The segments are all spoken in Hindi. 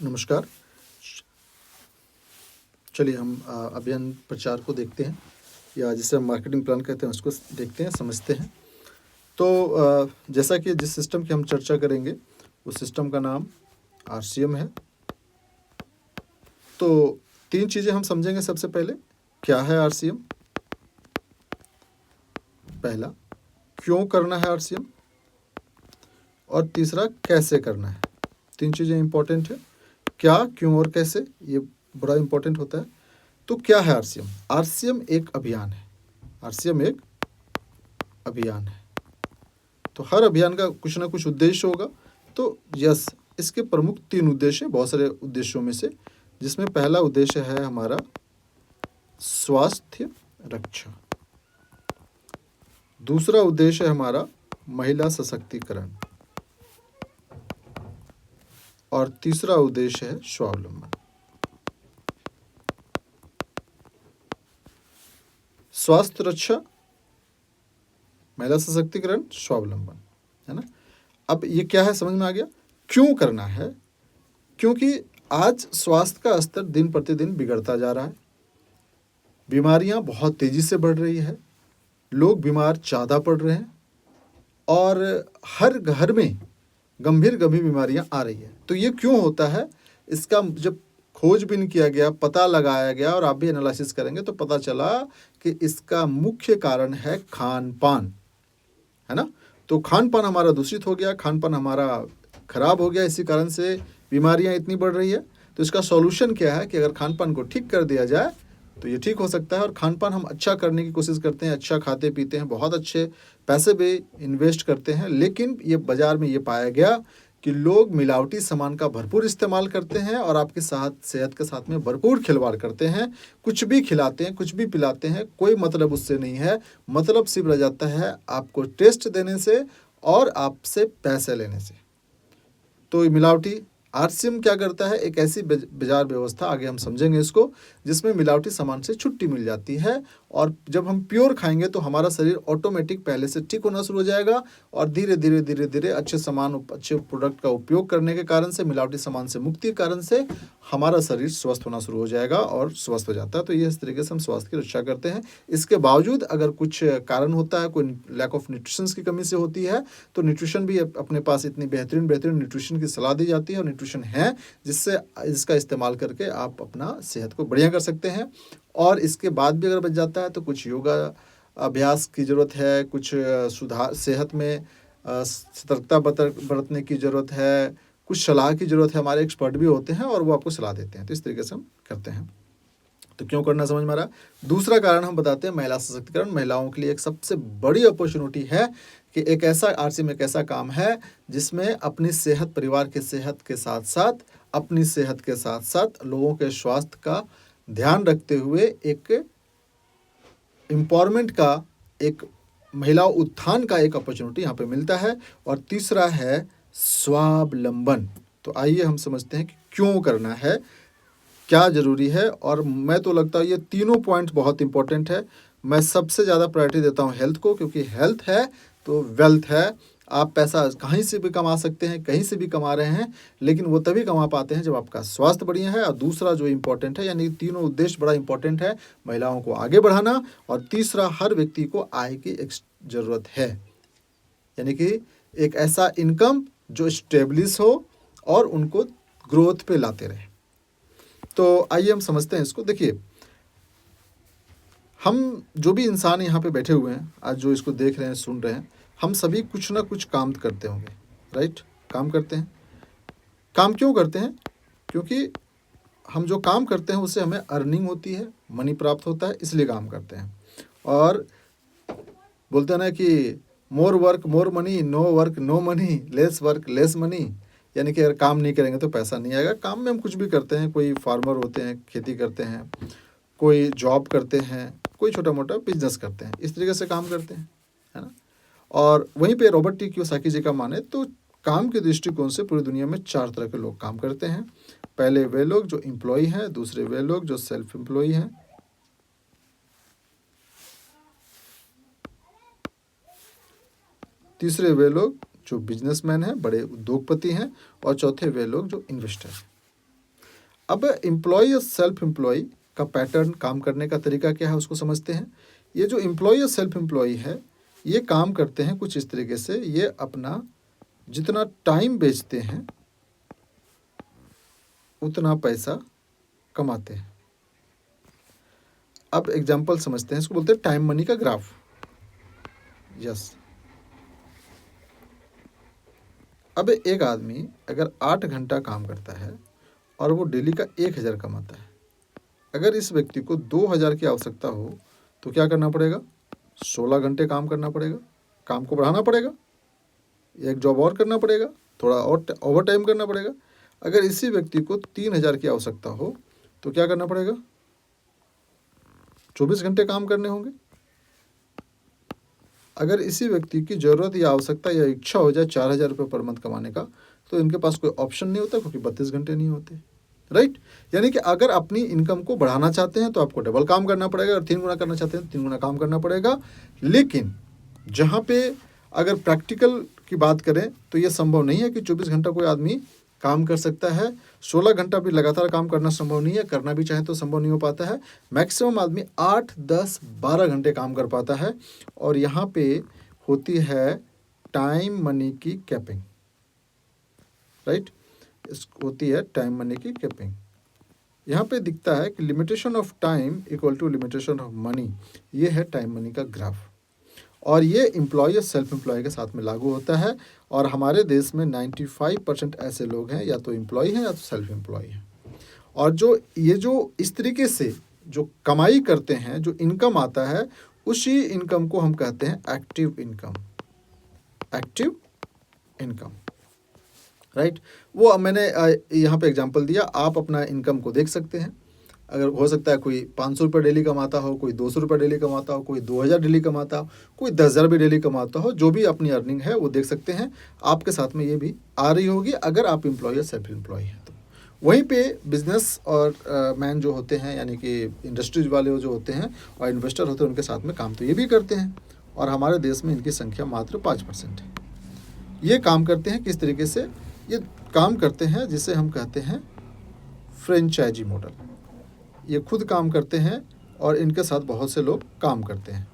नमस्कार। चलिए हम अभियान प्रचार को देखते हैं, या जिसे हम मार्केटिंग प्लान कहते हैं उसको देखते हैं, समझते हैं। तो जैसा कि जिस सिस्टम की हम चर्चा करेंगे उस सिस्टम का नाम आरसीएम है। तो 3 चीज़ें हम समझेंगे। सबसे पहले क्या है आरसीएम, पहला क्यों करना है आरसीएम, और तीसरा कैसे करना है। 3 चीज़ें इंपॉर्टेंट है, क्या, क्यों और कैसे, ये बड़ा इंपॉर्टेंट होता है। तो क्या है आरसीएम? आरसीएम एक अभियान है। आरसीएम एक अभियान है। तो हर अभियान का कुछ ना कुछ उद्देश्य होगा। तो यस, इसके प्रमुख 3 उद्देश्य हैं, बहुत सारे उद्देश्यों में से, जिसमें पहला उद्देश्य है हमारा स्वास्थ्य रक्षा, दूसरा उद्देश्य है हमारा महिला सशक्तिकरण, और तीसरा उद्देश्य है स्वावलंबन। स्वास्थ्य रक्षा, महिला सशक्तिकरण, स्वावलंबन, है ना। अब ये क्या है, समझ में आ गया। क्यों करना है? क्योंकि आज स्वास्थ्य का स्तर दिन प्रतिदिन बिगड़ता जा रहा है। बीमारियां बहुत तेजी से बढ़ रही है, लोग बीमार ज़्यादा पड़ रहे हैं, और हर घर में गंभीर गंभीर बीमारियां आ रही है। तो ये क्यों होता है? इसका जब खोजबीन किया गया, पता लगाया गया, और आप भी एनालिसिस करेंगे तो पता चला कि इसका मुख्य कारण है खान पान, है ना। तो खान पान हमारा दूषित हो गया, खान पान हमारा खराब हो गया, इसी कारण से बीमारियां इतनी बढ़ रही है। तो इसका सॉल्यूशन क्या है कि अगर खान पान को ठीक कर दिया जाए तो ये ठीक हो सकता है। और खान पान हम अच्छा करने की कोशिश करते हैं, अच्छा खाते पीते हैं, बहुत अच्छे पैसे भी इन्वेस्ट करते हैं, लेकिन ये बाज़ार में ये पाया गया कि लोग मिलावटी सामान का भरपूर इस्तेमाल करते हैं और आपके साथ सेहत के साथ में भरपूर खिलवाड़ करते हैं। कुछ भी खिलाते हैं, कुछ भी पिलाते हैं, कोई मतलब उससे नहीं है। मतलब सिर्फ रह जाता है आपको टेस्ट देने से और आपसे पैसे लेने से। तो मिलावटी आरसीएम क्या करता है? एक ऐसी बाजार व्यवस्था, आगे हम समझेंगे इसको, जिसमें मिलावटी सामान से छुट्टी मिल जाती है। और जब हम प्योर खाएंगे तो हमारा शरीर ऑटोमेटिक पहले से ठीक होना शुरू हो जाएगा, और धीरे धीरे धीरे धीरे अच्छे सामान, अच्छे प्रोडक्ट का उपयोग करने के कारण से, मिलावटी सामान से मुक्ति के कारण से हमारा शरीर स्वस्थ होना शुरू हो जाएगा और स्वस्थ हो जाता है। तो ये इस तरीके से हम स्वास्थ्य की रक्षा करते हैं। इसके बावजूद अगर कुछ कारण होता है, कोई लैक ऑफ न्यूट्रिशन की कमी से होती है, तो न्यूट्रिशन भी अपने पास इतनी बेहतरीन बेहतरीन न्यूट्रिशन की सलाह दी जाती है, और न्यूट्रिशन है जिससे इसका इस्तेमाल करके आप अपना सेहत को बढ़िया कर सकते हैं। और इसके बाद भी अगर बच जाता है तो कुछ योगा अभ्यास की ज़रूरत है, कुछ सुधार, सेहत में सतर्कता बरतने की ज़रूरत है, कुछ सलाह की ज़रूरत है। हमारे एक्सपर्ट भी होते हैं और वो आपको सलाह देते हैं। तो इस तरीके से हम करते हैं। तो क्यों करना समझ में आ रहा। दूसरा कारण हम बताते हैं महिला सशक्तिकरण। महिलाओं के लिए एक सबसे बड़ी अपॉर्चुनिटी है कि एक ऐसा आरसीएम एक ऐसा काम है जिसमें अपनी सेहत, परिवार की सेहत के साथ साथ, अपनी सेहत के साथ साथ लोगों के स्वास्थ्य का ध्यान रखते हुए एक एम्पावरमेंट का, एक महिला उत्थान का एक अपॉर्चुनिटी यहाँ पे मिलता है। और तीसरा है स्वावलंबन। तो आइए हम समझते हैं कि क्यों करना है, क्या ज़रूरी है। और मैं तो लगता है ये तीनों पॉइंट बहुत इंपॉर्टेंट है। मैं सबसे ज़्यादा प्रायोरिटी देता हूँ हेल्थ को, क्योंकि हेल्थ है तो वेल्थ है। आप पैसा कहीं से भी कमा सकते हैं, कहीं से भी कमा रहे हैं, लेकिन वो तभी कमा पाते हैं जब आपका स्वास्थ्य बढ़िया है। और दूसरा जो इम्पोर्टेंट है, यानी तीनों उद्देश्य बड़ा इंपॉर्टेंट है, महिलाओं को आगे बढ़ाना, और तीसरा हर व्यक्ति को आय की एक ज़रूरत है, यानी कि एक ऐसा इनकम जो स्टेब्लिश हो और उनको ग्रोथ पे लाते रहे। तो आइए हम समझते हैं इसको। देखिए, हम जो भी इंसान यहाँ पे बैठे हुए हैं, आज जो इसको देख रहे हैं, सुन रहे हैं, हम सभी कुछ ना कुछ काम करते होंगे, राइट। काम करते हैं। काम क्यों करते हैं? क्योंकि हम जो काम करते हैं उससे हमें अर्निंग होती है, मनी प्राप्त होता है, इसलिए काम करते हैं। और बोलते हैं ना कि more work more money, no work no money, less work less money. यानी कि अगर काम नहीं करेंगे तो पैसा नहीं आएगा। काम में हम कुछ भी करते हैं, कोई फार्मर होते हैं, खेती करते हैं, कोई जॉब करते हैं, कोई छोटा मोटा बिजनेस करते हैं, इस तरीके से काम करते हैं, है ना। और वहीं पे रॉबर्ट टी कियोसाकी जी का माने तो काम के दृष्टिकोण से पूरी दुनिया में 4 तरह के लोग काम करते हैं। पहले वे लोग जो एम्प्लॉय हैं, दूसरे वे लोग जो सेल्फ एम्प्लॉय हैं, तीसरे वे लोग जो बिजनेसमैन हैं, बड़े उद्योगपति हैं, और चौथे वे लोग जो इन्वेस्टर हैं। अब एम्प्लॉय और सेल्फ एम्प्लॉय का पैटर्न, काम करने का तरीका क्या है उसको समझते हैं। ये जो एम्प्लॉय और सेल्फ एम्प्लॉय है, ये काम करते हैं कुछ इस तरीके से, ये अपना जितना टाइम बेचते हैं उतना पैसा कमाते हैं। अब एग्जाम्पल समझते हैं, इसको बोलते हैं टाइम मनी का ग्राफ। यस, अब एक आदमी अगर 8 घंटा काम करता है और वो डेली का 1000 कमाता है, अगर इस व्यक्ति को 2000 की आवश्यकता हो तो क्या करना पड़ेगा? 16 घंटे काम करना पड़ेगा, काम को बढ़ाना पड़ेगा, एक जॉब और करना पड़ेगा, थोड़ा और ओवर टाइम करना पड़ेगा। अगर इसी व्यक्ति को 3000 की आवश्यकता हो तो क्या करना पड़ेगा? 24 घंटे काम करने होंगे। अगर इसी व्यक्ति की ज़रूरत या आवश्यकता या इच्छा हो जाए 4000 रुपये पर मंथ कमाने का, तो इनके पास कोई ऑप्शन नहीं होता, क्योंकि 32 घंटे नहीं होते। राइट, यानी कि अगर अपनी इनकम को बढ़ाना चाहते हैं तो आपको डबल काम करना पड़ेगा, और 3 गुना करना चाहते हैं तो 3 गुना काम करना पड़ेगा। लेकिन जहाँ पे अगर प्रैक्टिकल की बात करें तो ये संभव नहीं है कि 24 घंटा कोई आदमी काम कर सकता है। 16 घंटा भी लगातार काम करना संभव नहीं है, करना भी चाहे तो संभव नहीं हो पाता है। मैक्सिमम आदमी 8, 10, 12 घंटे काम कर पाता है। और यहाँ पे होती है टाइम मनी की कैपिंग। राइट, होती है टाइम मनी की कैपिंग। यहाँ पे दिखता है कि limitation of time equal to limitation of money, ये है टाइम मनी का ग्राफ। और ये एम्प्लॉय और सेल्फ एम्प्लॉय के साथ में लागू होता है। और हमारे देश में 95% ऐसे लोग हैं, या तो एम्प्लॉय हैं या तो सेल्फ एम्प्लॉय हैं। और जो इस तरीके से जो कमाई करते हैं, जो इनकम आता है, उसी इनकम को हम कहते हैं active income. Active income, right. वो मैंने यहाँ पे एग्जांपल दिया, आप अपना इनकम को देख सकते हैं। अगर हो सकता है कोई 500 रुपये डेली कमाता हो, कोई 200 रुपये डेली कमाता हो, कोई 2000 डेली कमाता हो, कोई 10,000 भी डेली कमाता हो, जो भी अपनी अर्निंग है वो देख सकते हैं। आपके साथ में ये भी आ रही होगी अगर आप एम्प्लॉय या सेल्फ एम्प्लॉय हैं तो। वहीं पे बिजनेस और मैन जो होते हैं, यानी कि इंडस्ट्रीज वाले जो होते हैं और इन्वेस्टर होते हैं, उनके साथ में काम तो ये भी करते हैं। और हमारे देश में इनकी संख्या मात्र 5% है। ये काम करते हैं किस तरीके से? ये काम करते हैं जिसे हम कहते हैं फ्रेंचाइजी मॉडल। ये खुद काम करते हैं और इनके साथ बहुत से लोग काम करते हैं।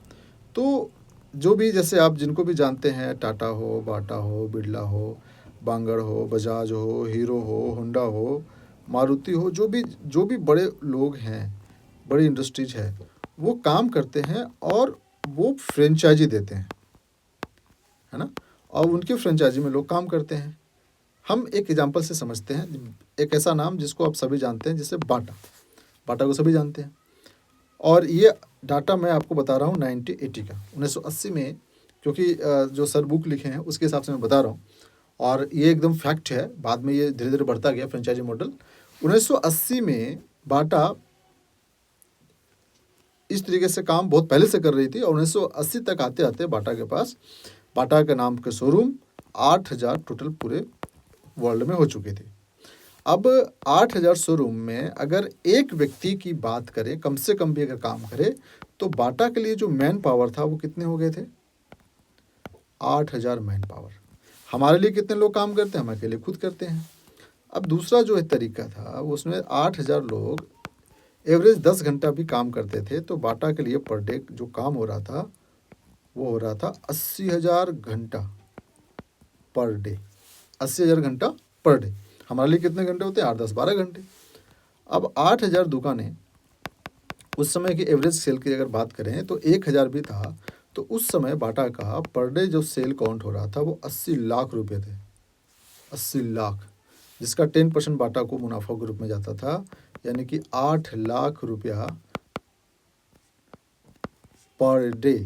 तो जो भी, जैसे आप जिनको भी जानते हैं, टाटा हो, बाटा हो, बिरला हो, बांगड़ हो, बजाज हो, हीरो हो, होंडा हो, मारुति हो, जो भी बड़े लोग हैं, बड़ी इंडस्ट्रीज है, वो काम करते हैं और वो फ्रेंचाइजी देते हैं, है ना। और उनके फ्रेंचाइजी में लोग काम करते हैं। हम एक एग्जांपल से समझते हैं, एक ऐसा नाम जिसको आप सभी जानते हैं, जैसे बाटा। बाटा को सभी जानते हैं। और ये डाटा मैं आपको बता रहा हूँ 1980 का, 1980 में, क्योंकि जो सर बुक लिखे हैं उसके हिसाब से मैं बता रहा हूँ। और ये एकदम फैक्ट है, बाद में ये धीरे धीरे बढ़ता गया फ्रेंचाइजी मॉडल। 1980 में बाटा इस तरीके से काम बहुत पहले से कर रही थी, और 1980 तक आते आते बाटा के पास, बाटा के नाम के शोरूम 8000 टोटल पूरे वर्ल्ड में हो चुके थे। अब 8000 शोरूम में अगर एक व्यक्ति की बात करें, कम से कम भी अगर काम करे, तो बाटा के लिए जो मैन पावर था वो कितने हो गए थे? 8000 मैन पावर। हमारे लिए कितने लोग काम करते हैं? हम अकेले खुद करते हैं। अब दूसरा जो तरीका था, उसमें 8000 लोग एवरेज 10 घंटा भी काम करते थे, तो बाटा के लिए पर डे जो काम हो रहा था वो हो रहा था 80,000 घंटा पर डे। 80,000 घंटा पर डे। हमारे लिए कितने घंटे होते हैं? 8, 10, 12 घंटे। अब 8000 दुकानें, उस समय की एवरेज सेल की अगर बात करें तो 1000 भी था, तो उस समय बाटा का पर डे जो सेल काउंट हो रहा था वो 80 लाख रुपए थे। 80 लाख, जिसका 10% बाटा को मुनाफा के रूप में जाता था, यानी कि 8 लाख रुपया पर डे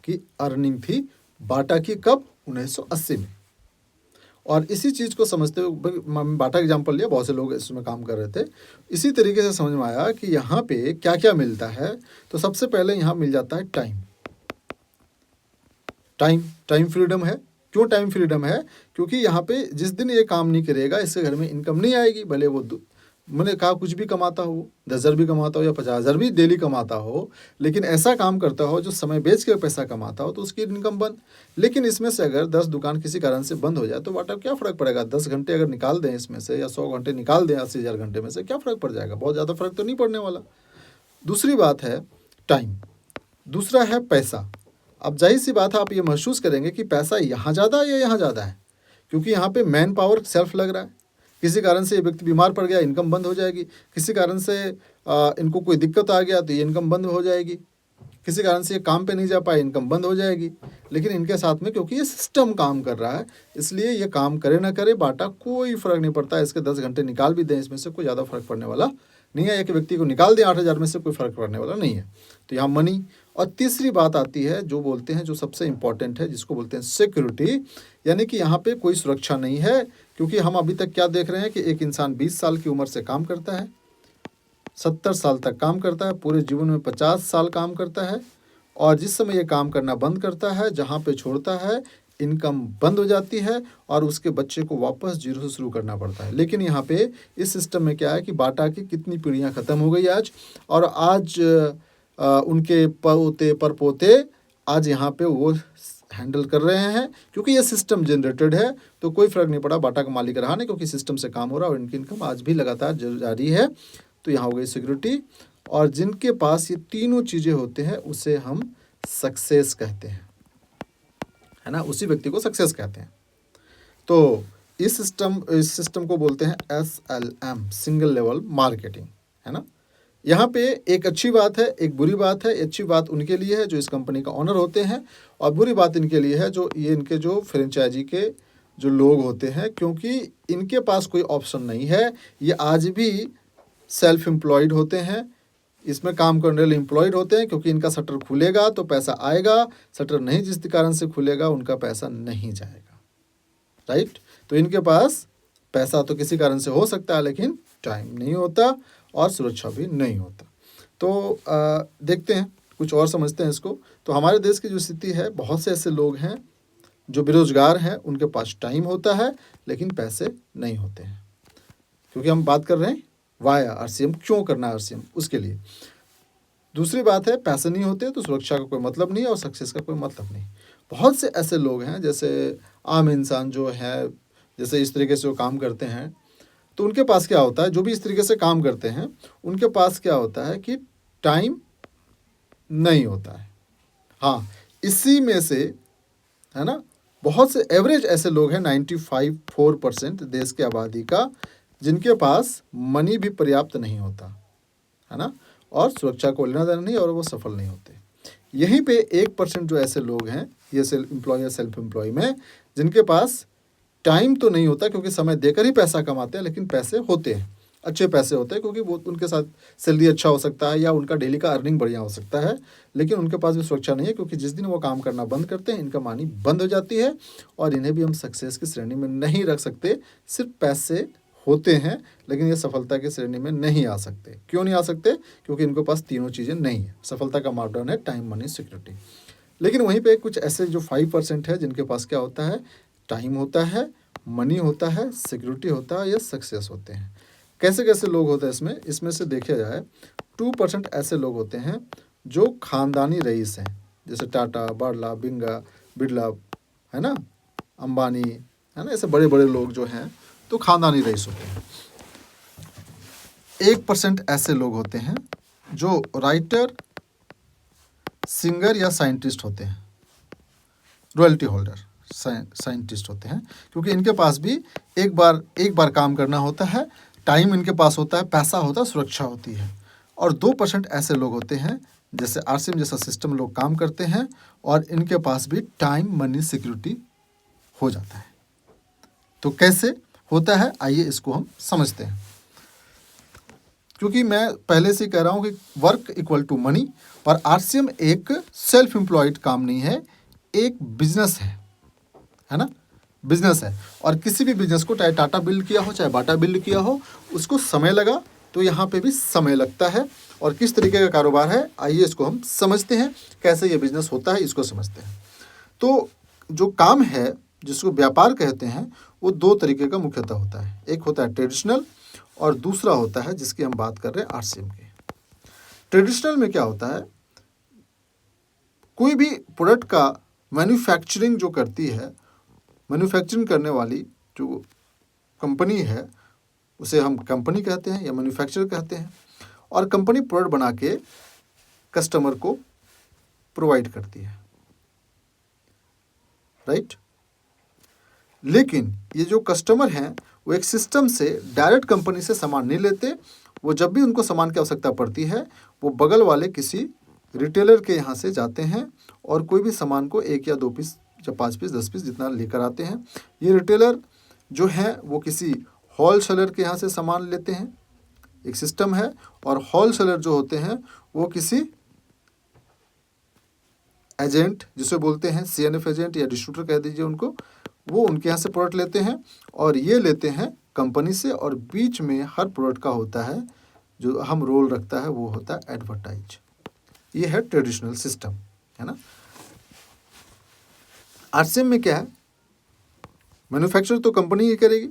की अर्निंग थी बाटा की। कब? 1980 में। और इसी चीज़ को समझते हुए, बाटा एग्जाम्पल लिया, बहुत से लोग इसमें काम कर रहे थे। इसी तरीके से समझ में आया कि यहाँ पे क्या क्या मिलता है। तो सबसे पहले यहाँ मिल जाता है टाइम। टाइम फ्रीडम है। क्यों टाइम फ्रीडम है? क्योंकि यहाँ पे जिस दिन ये काम नहीं करेगा, इसके घर में इनकम नहीं आएगी, भले वो मैंने कहा कुछ भी कमाता हो, 10,000 भी कमाता हो या 50,000 भी डेली कमाता हो, लेकिन ऐसा काम करता हो जो समय बेच के पैसा कमाता हो, तो उसकी इनकम बंद। लेकिन इसमें से अगर 10 दुकान किसी कारण से बंद हो जाए तो बाटा क्या फ़र्क पड़ेगा? 10 घंटे अगर निकाल दें इसमें से, या 100 घंटे निकाल दें 80,000 घंटे में से, क्या फ़र्क पड़ जाएगा? बहुत ज़्यादा फ़र्क तो नहीं पड़ने वाला। दूसरी बात है टाइम, दूसरा है पैसा। अब जाहिर सी बात है, आप ये महसूस करेंगे कि पैसा यहाँ ज़्यादा है या यहाँ ज़्यादा है, क्योंकि यहाँ पे मैन पावर सेल्फ लग रहा है। किसी कारण से ये व्यक्ति बीमार पड़ गया, इनकम बंद हो जाएगी। किसी कारण से इनको कोई दिक्कत आ गया तो ये इनकम बंद हो जाएगी। किसी कारण से ये काम पे नहीं जा पाए, इनकम बंद हो जाएगी। लेकिन इनके साथ में क्योंकि ये सिस्टम काम कर रहा है, इसलिए ये काम करे ना करे बाटा कोई फ़र्क नहीं पड़ता। इसके 10 घंटे निकाल भी दें इसमें से, कोई ज़्यादा फ़र्क पड़ने वाला नहीं है। एक व्यक्ति को निकाल दें 8,000 में से, कोई फ़र्क पड़ने वाला नहीं है। तो यहाँ मनी। और तीसरी बात आती है जो बोलते हैं, जो सबसे इम्पॉर्टेंट है, जिसको बोलते हैं सिक्योरिटी, यानी कि यहाँ पे कोई सुरक्षा नहीं है। क्योंकि हम अभी तक क्या देख रहे हैं कि एक इंसान 20 साल की उम्र से काम करता है, 70 साल तक काम करता है, पूरे जीवन में 50 साल काम करता है, और जिस समय ये काम करना बंद करता है, जहाँ पे छोड़ता है, इनकम बंद हो जाती है और उसके बच्चे को वापस जीरो से शुरू करना पड़ता है। लेकिन यहाँ पे इस सिस्टम में क्या है कि बाटा की कितनी पीढ़ियाँ ख़त्म हो गई आज, और आज उनके पोते परपोते आज यहाँ पे वो हैंडल कर रहे हैं, क्योंकि ये सिस्टम जनरेटेड है। तो कोई फ़र्क नहीं पड़ा, बाटा का मालिक रहा नहीं, क्योंकि सिस्टम से काम हो रहा है और इनकी इनकम आज भी लगातार जारी है। तो यहाँ हो गई सिक्योरिटी, और जिनके पास ये तीनों चीज़ें होते हैं उसे हम सक्सेस कहते हैं, है ना, उसी व्यक्ति को सक्सेस कहते हैं। तो इस सिस्टम को बोलते हैं SLM, सिंगल लेवल मार्केटिंग, है ना। यहाँ पे एक अच्छी बात है, एक बुरी बात है। अच्छी बात उनके लिए है जो इस कंपनी का ओनर होते हैं, और बुरी बात इनके लिए है जो ये इनके जो फ्रेंचाइजी के जो लोग होते हैं, क्योंकि इनके पास कोई ऑप्शन नहीं है। ये आज भी सेल्फ एम्प्लॉयड होते हैं, इसमें काम करने वाले एम्प्लॉयड होते हैं, क्योंकि इनका शटर खुलेगा तो पैसा आएगा, शटर नहीं जिस कारण से खुलेगा उनका पैसा नहीं जाएगा, राइट। तो इनके पास पैसा तो किसी कारण से हो सकता है, लेकिन टाइम नहीं होता और सुरक्षा भी नहीं होता। तो देखते हैं, कुछ और समझते हैं इसको। तो हमारे देश की जो स्थिति है, बहुत से ऐसे लोग हैं जो बेरोजगार हैं, उनके पास टाइम होता है लेकिन पैसे नहीं होते हैं। क्योंकि हम बात कर रहे हैं वाई RCM, क्यों करना है RCM, उसके लिए। दूसरी बात है पैसे नहीं होते तो सुरक्षा का कोई मतलब नहीं है और सक्सेस का कोई मतलब नहीं। बहुत से ऐसे लोग हैं, जैसे आम इंसान जो है, जैसे इस तरीके से वो काम करते हैं, तो उनके पास क्या होता है, जो भी इस तरीके से काम करते हैं उनके पास क्या होता है कि टाइम नहीं होता है। हाँ, इसी में से, है ना, बहुत से एवरेज ऐसे लोग हैं, 95% देश की आबादी का, जिनके पास मनी भी पर्याप्त नहीं होता, है ना, और सुरक्षा को लेना देना नहीं, और वो सफल नहीं होते। यहीं पे 1% जो ऐसे लोग हैं, ये सेल्फ एम्प्लॉय में, जिनके पास टाइम तो नहीं होता, क्योंकि समय देकर ही पैसा कमाते हैं, लेकिन पैसे होते हैं, अच्छे पैसे होते हैं, क्योंकि वो उनके साथ सैलरी अच्छा हो सकता है या उनका डेली का अर्निंग बढ़िया हो सकता है, लेकिन उनके पास भी सुरक्षा नहीं है, क्योंकि जिस दिन वो काम करना बंद करते हैं, इनकम आनी बंद हो जाती है, और इन्हें भी हम सक्सेस की श्रेणी में नहीं रख सकते। सिर्फ पैसे होते हैं लेकिन ये सफलता की श्रेणी में नहीं आ सकते। क्यों नहीं आ सकते? क्योंकि इनके पास तीनों चीज़ें नहीं है। सफलता का मापदंड है टाइम, मनी, सिक्योरिटी। लेकिन वहीं पे कुछ ऐसे जो 5% है, जिनके पास क्या होता है, टाइम होता है, मनी होता है, सिक्योरिटी होता है, या सक्सेस होते हैं। कैसे कैसे लोग होते हैं इसमें से देखा जाए, 2% ऐसे लोग होते हैं जो खानदानी रईस हैं, जैसे टाटा, बिरला, है ना, अंबानी, है ना, ऐसे बड़े बड़े लोग जो हैं तो खानदानी रईस होते हैं। 1% ऐसे लोग होते हैं जो राइटर, सिंगर या साइंटिस्ट होते हैं, रॉयल्टी होल्डर साइंटिस्ट होते हैं, क्योंकि इनके पास भी एक बार काम करना होता है, टाइम इनके पास होता है, पैसा होता है, सुरक्षा होती है। और 2% ऐसे लोग होते हैं, जैसे RCM जैसा सिस्टम लोग काम करते हैं और इनके पास भी टाइम, मनी, सिक्योरिटी हो जाता है। तो कैसे होता है, आइए इसको हम समझते हैं। क्योंकि मैं पहले से कह रहा हूँ कि वर्क इक्वल टू मनी, और RCM एक सेल्फ एम्प्लॉयड काम नहीं है, एक बिजनेस है ना, बिजनेस है। और किसी भी बिजनेस को, चाहे टाटा बिल्ड किया हो, चाहे बाटा बिल्ड किया हो, उसको समय लगा, तो यहाँ पे भी समय लगता है। और किस तरीके का कारोबार है, आइए इसको हम समझते हैं, कैसे ये बिजनेस होता है, इसको समझते हैं। तो जो काम है, जिसको व्यापार कहते हैं, वो 2 तरीके का मुख्यतः होता है। एक होता है ट्रेडिशनल और दूसरा होता है जिसकी हम बात कर रहे हैं आरसीएम की। ट्रेडिशनल में क्या होता है, कोई भी प्रोडक्ट का मैन्युफैक्चरिंग जो करती है, मैन्युफैक्चरिंग करने वाली जो कंपनी है उसे हम कंपनी कहते हैं या मैन्युफैक्चरर कहते हैं, और कंपनी प्रोडक्ट बना के कस्टमर को प्रोवाइड करती है, राइट। लेकिन ये जो कस्टमर हैं वो एक सिस्टम से डायरेक्ट कंपनी से सामान नहीं लेते। वो जब भी उनको सामान की आवश्यकता पड़ती है वो बगल वाले किसी रिटेलर के यहाँ से जाते हैं और कोई भी सामान को 1 या 2 पीस या 5 पीस 10 पीस जितना लेकर आते हैं। ये रिटेलर जो है वो किसी होल सेलर के यहाँ से सामान लेते हैं, एक सिस्टम है। और होल सेलर जो होते हैं वो किसी एजेंट, जिसे बोलते हैं CNF एजेंट या डिस्ट्रीब्यूटर कह दीजिए उनको, वो उनके यहाँ से प्रोडक्ट लेते हैं और ये लेते हैं कंपनी से। और बीच में हर प्रोडक्ट का होता है जो अहम रोल रखता है, वो होता है एडवर्टाइज। ये है ट्रेडिशनल सिस्टम, है ना। आरसीएम में क्या है, मैन्युफैक्चर तो कंपनी ही करेगी,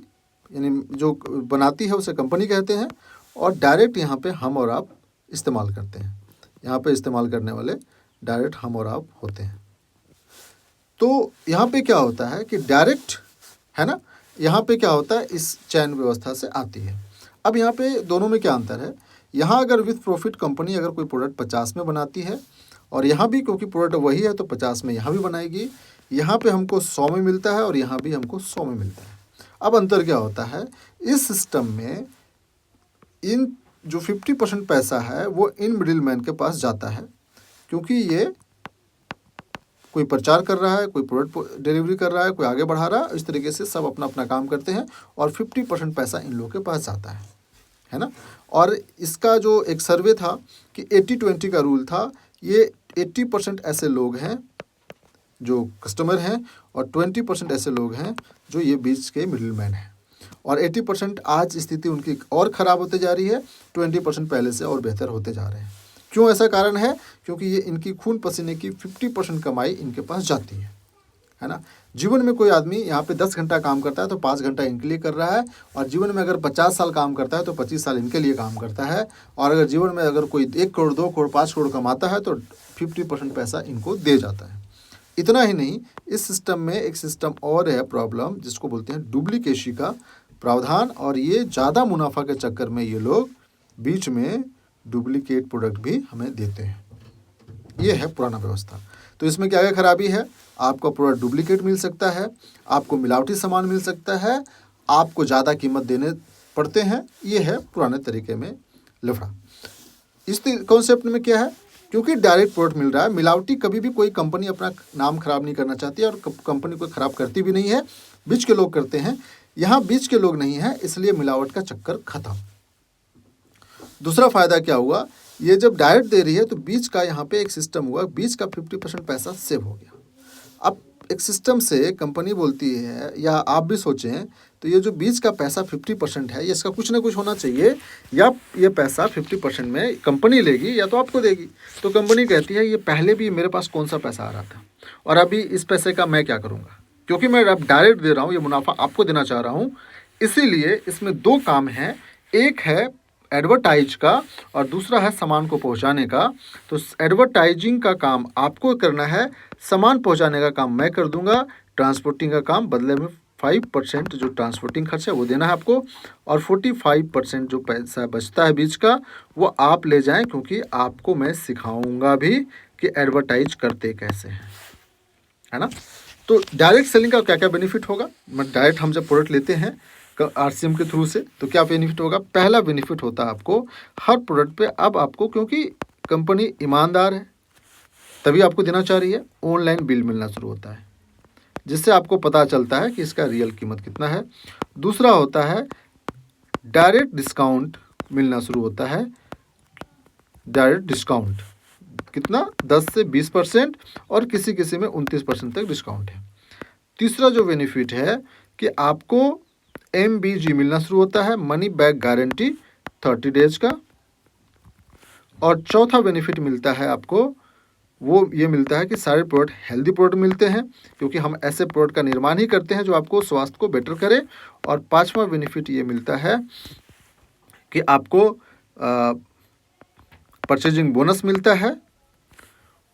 यानी जो बनाती है उसे कंपनी कहते हैं, और डायरेक्ट यहाँ पे हम और आप इस्तेमाल करते हैं। यहाँ पे इस्तेमाल करने वाले डायरेक्ट हम और आप होते हैं। तो यहाँ पे क्या होता है कि डायरेक्ट, है ना, यहाँ पे क्या होता है इस चैन व्यवस्था से आती है। अब यहाँ पे दोनों में क्या अंतर है, यहाँ अगर विथ प्रॉफिट कंपनी अगर कोई प्रोडक्ट 50 में बनाती है और यहाँ भी क्योंकि प्रोडक्ट वही है तो 50 में यहाँ भी बनाएगी, यहाँ पे हमको 100 में मिलता है और यहाँ भी हमको 100 में मिलता है। अब अंतर क्या होता है, इस सिस्टम में इन जो 50% पैसा है वो इन मिडिल मैन के पास जाता है, क्योंकि ये कोई प्रचार कर रहा है, कोई प्रोडक्ट डिलीवरी कर रहा है, कोई आगे बढ़ा रहा है, इस तरीके से सब अपना अपना काम करते हैं और 50% पैसा इन लोगों के पास जाता है ना। और इसका जो एक सर्वे था कि 80-20 का रूल था, ये 80% ऐसे लोग हैं जो कस्टमर हैं और 20% ऐसे लोग हैं जो ये बीच के मिडिल मैन हैं। और 80% आज स्थिति उनकी और ख़राब होते जा रही है, 20% पहले से और बेहतर होते जा रहे हैं। क्यों ऐसा कारण है, क्योंकि ये इनकी खून पसीने की 50% कमाई इनके पास जाती है ना। जीवन में कोई आदमी यहाँ पे 10 घंटा काम करता है तो 5 घंटा इनके लिए कर रहा है, और जीवन में अगर 50 साल काम करता है तो 25 साल इनके लिए काम करता है। और अगर जीवन में अगर कोई 1 करोड़ 2 करोड़ 5 करोड़ कमाता है तो 50% पैसा इनको दे जाता है। इतना ही नहीं, इस सिस्टम में एक सिस्टम और है प्रॉब्लम, जिसको बोलते हैं डुप्लीकेसी का प्रावधान। और ये ज़्यादा मुनाफा के चक्कर में ये लोग बीच में डुप्लीकेट प्रोडक्ट भी हमें देते हैं। ये है पुराना व्यवस्था। तो इसमें क्या क्या खराबी है, आपको प्रोडक्ट डुप्लीकेट मिल सकता है, आपको मिलावटी सामान मिल सकता है, आपको ज़्यादा कीमत देने पड़ते हैं। ये है पुराने तरीके में लफड़ा। इस कॉन्सेप्ट में क्या है, क्योंकि डायरेक्ट प्रोडक्ट मिल रहा है, मिलावटी कभी भी कोई कंपनी अपना नाम खराब नहीं करना चाहती है और कंपनी को खराब करती भी नहीं है, बीच के लोग करते हैं। यहाँ बीच के लोग नहीं हैं, इसलिए मिलावट का चक्कर खत्म। दूसरा फायदा क्या हुआ, ये जब डायरेक्ट दे रही है तो बीच का यहाँ पे एक सिस्टम हुआ, बीच का 50% पैसा सेव हो गया। अब एक सिस्टम से कंपनी बोलती है, या आप भी सोचें तो ये जो बीच का पैसा 50% है, ये इसका कुछ ना कुछ होना चाहिए, या ये पैसा 50% में कंपनी लेगी या तो आपको देगी। तो कंपनी कहती है ये पहले भी मेरे पास कौन सा पैसा आ रहा था और अभी इस पैसे का मैं क्या करूँगा, क्योंकि मैं अब डायरेक्ट दे रहा हूँ, ये मुनाफा आपको देना चाह रहा हूँ। इसीलिए इसमें 2 काम हैं, एक है एडवर्टाइज का और दूसरा है सामान को पहुंचाने का। तो एडवर्टाइजिंग का काम आपको करना है, सामान पहुंचाने का काम मैं कर दूंगा, ट्रांसपोर्टिंग का काम बदले में 5% जो ट्रांसपोर्टिंग खर्च है वो देना है आपको, और 45% जो पैसा बचता है बीच का वो आप ले जाएं, क्योंकि आपको मैं सिखाऊंगा भी कि एडवर्टाइज करते कैसे हैं, है ना। तो डायरेक्ट सेलिंग का क्या क्या बेनिफिट होगा, डायरेक्ट हम जब प्रोडक्ट लेते हैं आरसीएम के थ्रू से तो क्या बेनिफिट होगा। पहला बेनिफिट होता है आपको हर प्रोडक्ट पे, अब आपको क्योंकि कंपनी ईमानदार है तभी आपको देना चाह रही है, ऑनलाइन बिल मिलना शुरू होता है, जिससे आपको पता चलता है कि इसका रियल कीमत कितना है। दूसरा होता है डायरेक्ट डिस्काउंट मिलना शुरू होता है। डायरेक्ट डिस्काउंट कितना, 10 से 20% और किसी किसी में 29% तक डिस्काउंट है। तीसरा जो बेनिफिट है कि आपको MBG मिलना शुरू होता है, मनी बैक गारंटी 30 डेज का। और चौथा बेनिफिट मिलता है आपको, वो ये मिलता है कि सारे प्रोडक्ट हेल्दी प्रोडक्ट मिलते हैं, क्योंकि हम ऐसे प्रोडक्ट का निर्माण ही करते हैं जो आपको स्वास्थ्य को बेटर करे। और 5वां बेनिफिट ये मिलता है कि आपको परचेजिंग बोनस मिलता है,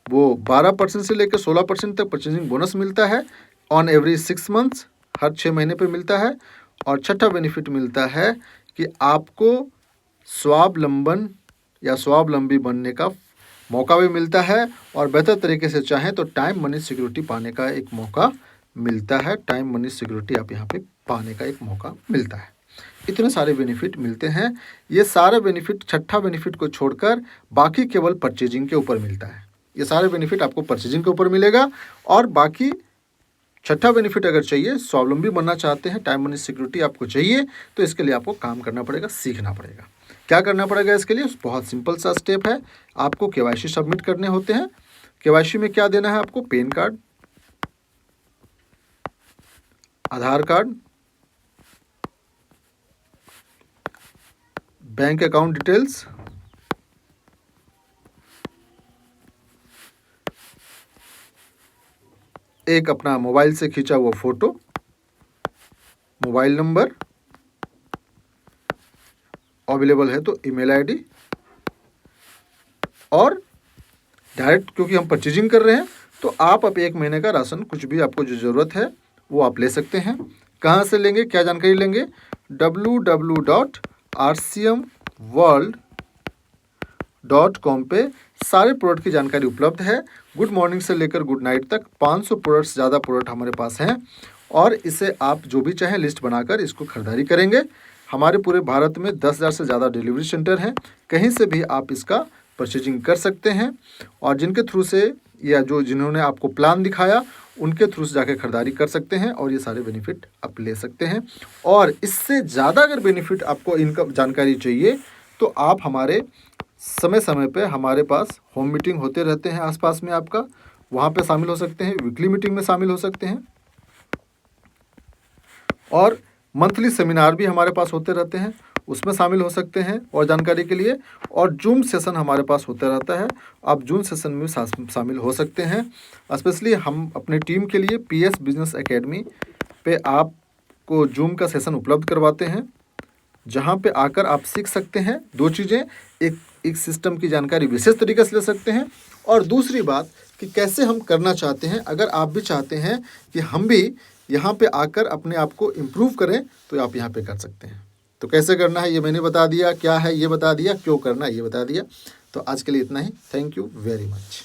वो 12% से लेकर 16% तक परचेजिंग बोनस मिलता है ऑन एवरी 6 मंथ्स, हर 6 महीने पे मिलता है। और छठा बेनिफिट मिलता है कि आपको स्वावलंबन या स्वावलंबी बनने का मौका भी मिलता है, और बेहतर तरीके से चाहें तो टाइम मनी सिक्योरिटी पाने का एक मौका मिलता है। टाइम मनी सिक्योरिटी आप यहाँ पे पाने का एक मौका मिलता है। इतने सारे बेनिफिट मिलते हैं। ये सारे बेनिफिट, छठा बेनिफिट को छोड़कर बाकी केवल परचेजिंग के ऊपर मिलता है। ये सारे बेनिफिट आपको परचेजिंग के ऊपर मिलेगा, और बाकी छठा बेनिफिट अगर चाहिए, स्वावलंबी बनना चाहते हैं, टाइम मनी सिक्योरिटी आपको चाहिए, तो इसके लिए आपको काम करना पड़ेगा, सीखना पड़ेगा। क्या करना पड़ेगा इसके लिए? बहुत सिंपल सा स्टेप है। आपको केवाईसी सबमिट करने होते हैं। केवाईसी में क्या देना है आपको? पैन कार्ड, आधार कार्ड, बैंक अकाउंट डिटेल्स, एक अपना मोबाइल से खींचा हुआ फोटो, मोबाइल नंबर, अवेलेबल है तो ईमेल आईडी, और डायरेक्ट क्योंकि हम परचेजिंग कर रहे हैं तो आप अब 1 महीने का राशन, कुछ भी आपको जो ज़रूरत है वो आप ले सकते हैं। कहाँ से लेंगे, क्या जानकारी लेंगे? www.rcmworld.com पे सारे प्रोडक्ट की जानकारी उपलब्ध है। गुड मॉर्निंग से लेकर गुड नाइट तक 500 प्रोडक्ट्स, ज़्यादा प्रोडक्ट हमारे पास हैं, और इसे आप जो भी चाहें लिस्ट बनाकर इसको खरीदारी करेंगे। हमारे पूरे भारत में 10,000 से ज़्यादा डिलीवरी सेंटर हैं, कहीं से भी आप इसका परचेजिंग कर सकते हैं, और जिनके थ्रू से या जो जिन्होंने आपको प्लान दिखाया उनके थ्रू से जाकर खरीदारी कर सकते हैं, और ये सारे बेनिफिट आप ले सकते हैं। और इससे ज़्यादा अगर बेनिफिट आपको इनका जानकारी चाहिए तो आप हमारे समय समय पे हमारे पास होम मीटिंग होते रहते हैं आसपास में आपका, वहाँ पे शामिल हो सकते हैं, वीकली मीटिंग में शामिल हो सकते हैं, और मंथली सेमिनार भी हमारे पास होते रहते हैं, उसमें शामिल हो सकते हैं और जानकारी के लिए। और जूम सेशन हमारे पास होता रहता है, आप जूम सेशन में शामिल हो सकते हैं। स्पेशली हम अपने टीम के लिए PS बिजनेस एकेडमी पे आपको जूम का सेशन उपलब्ध करवाते हैं, जहाँ पे आकर आप सीख सकते हैं 2 चीज़ें। एक सिस्टम की जानकारी विशेष तरीके से ले सकते हैं, और दूसरी बात कि कैसे हम करना चाहते हैं। अगर आप भी चाहते हैं कि हम भी यहाँ पे आकर अपने आप को इम्प्रूव करें तो आप यहाँ पे कर सकते हैं। तो कैसे करना है ये मैंने बता दिया, क्या है ये बता दिया, क्यों करना है ये बता दिया। तो आज के लिए इतना ही। Thank you very much.